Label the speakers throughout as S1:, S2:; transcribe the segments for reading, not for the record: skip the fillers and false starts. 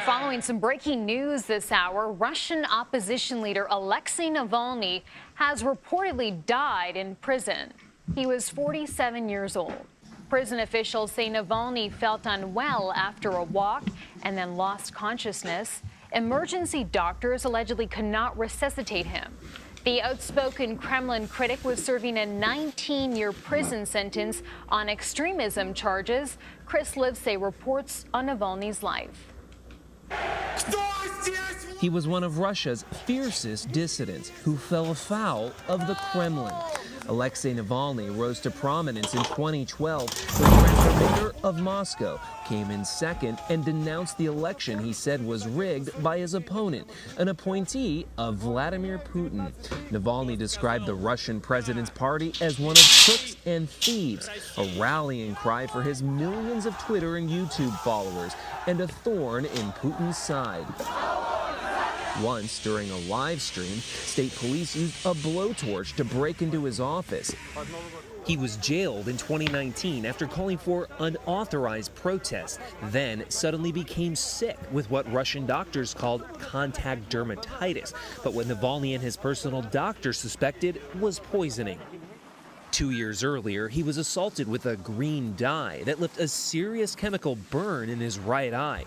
S1: Following some breaking news this hour, Russian opposition leader Alexei Navalny has reportedly died in prison. He was 47 years old. Prison officials say Navalny felt unwell after a walk and then lost consciousness. Emergency doctors allegedly could not resuscitate him. The outspoken Kremlin critic was serving a 19-year prison sentence on extremism charges. Chris Livesay reports on Navalny's life.
S2: He was one of Russia's fiercest dissidents who fell afoul of the Kremlin. Alexei Navalny rose to prominence in 2012 when Transformator of Moscow came in second and denounced the election he said was rigged by his opponent, an appointee of Vladimir Putin. Navalny described the Russian president's party as one of crooks and thieves, a rallying cry for his millions of Twitter and YouTube followers, and a thorn in Putin's side. Once, during a live stream, state police used a blowtorch to break into his office. He was jailed in 2019 after calling for unauthorized protests, then suddenly became sick with what Russian doctors called contact dermatitis, but what Navalny and his personal doctor suspected was poisoning. 2 years earlier, he was assaulted with a green dye that left a serious chemical burn in his right eye.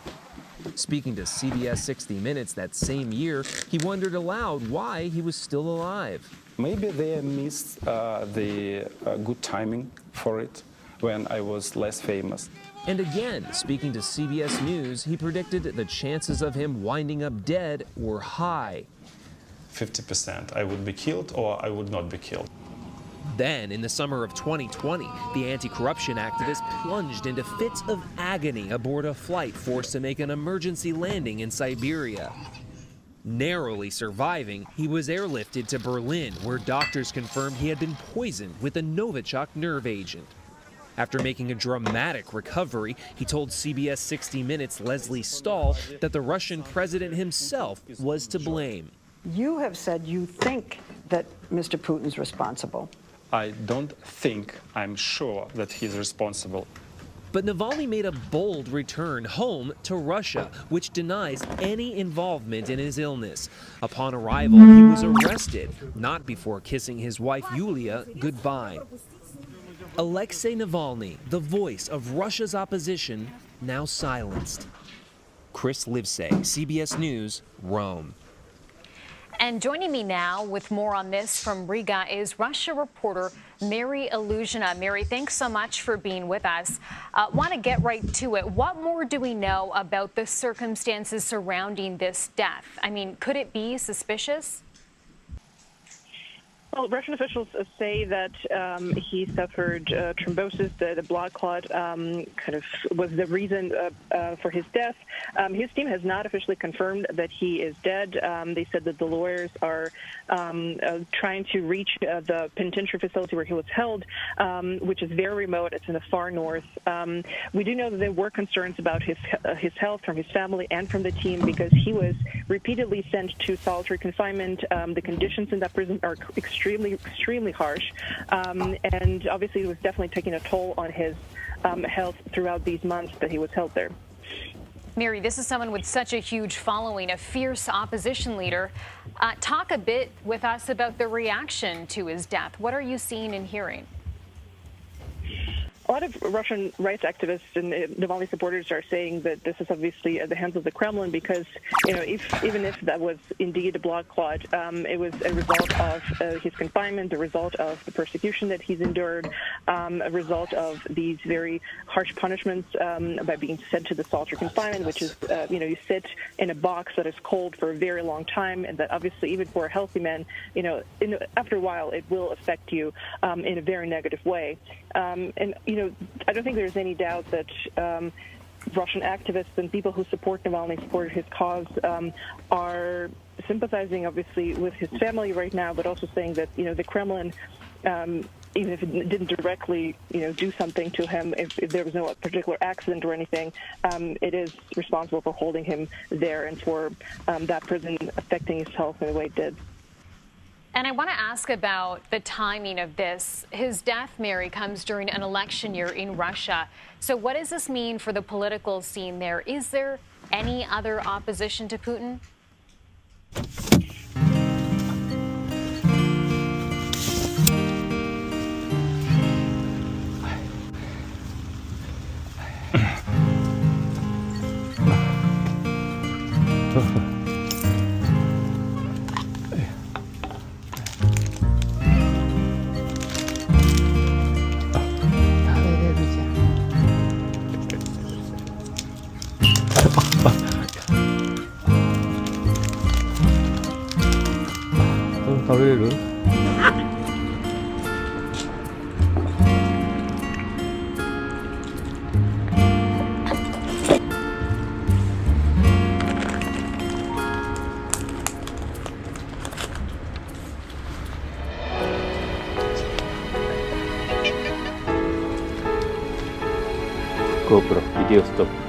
S2: Speaking to CBS 60 Minutes that same year, he wondered aloud why he was still alive.
S3: Maybe they missed the good timing for it when I was less famous.
S2: And again, speaking to CBS News, he predicted the chances of him winding up dead were high.
S4: 50%. I would be killed or I would not be killed.
S2: Then, in the summer of 2020, the anti-corruption activist plunged into fits of agony aboard a flight forced to make an emergency landing in Siberia. Narrowly surviving, he was airlifted to Berlin, where doctors confirmed he had been poisoned with a Novichok nerve agent. After making a dramatic recovery, he told CBS 60 Minutes' Leslie Stahl that the Russian president himself was to blame.
S5: You have said you think that Mr. Putin's responsible.
S3: I don't think, I'm sure that he's responsible.
S2: But Navalny made a bold return home to Russia, which denies any involvement in his illness. Upon arrival, he was arrested, not before kissing his wife Yulia goodbye. Alexei Navalny, the voice of Russia's opposition, now silenced. Chris Livesay, CBS News, Rome.
S1: And joining me now with more on this from Riga is Russia reporter Mary Iluzhina. Mary, thanks so much for being with us. Want to get right to it. What more do we know about the circumstances surrounding this death? I mean, could it be suspicious?
S6: Well, Russian officials say that he suffered thrombosis, the blood clot kind of was the reason for his death. His team has not officially confirmed that he is dead. They said that the lawyers are trying to reach the penitentiary facility where he was held, which is very remote. It's in the far north. We do know that there were concerns about his health from his family and from the team because he was repeatedly sent to solitary confinement. The conditions in that prison are extremely harsh, and obviously it was definitely taking a toll on his health throughout these months that he was held there.
S1: Mary, this is someone with such a huge following, a fierce opposition leader. Talk a bit with us about the reaction to his death. What are you seeing and hearing?
S6: A lot of Russian rights activists and Navalny supporters are saying that this is obviously at the hands of the Kremlin because, you know, even if that was indeed a blood clot, it was a result of his confinement, a result of the persecution that he's endured, a result of these very harsh punishments by being sent to the solitary confinement, which is, you sit in a box that is cold for a very long time, and that obviously even for a healthy man, after a while it will affect you in a very negative way. I don't think there's any doubt that Russian activists and people who support Navalny, support his cause, are sympathizing, obviously, with his family right now, but also saying that, the Kremlin, even if it didn't directly, do something to him, if there was no particular accident or anything, it is responsible for holding him there and for that prison affecting his health in the way it did.
S1: And I want to ask about the timing of this. His death, Mary, comes during an election year in Russia. So what does this mean for the political scene there? Is there any other opposition to Putin?
S7: GoPro video stop.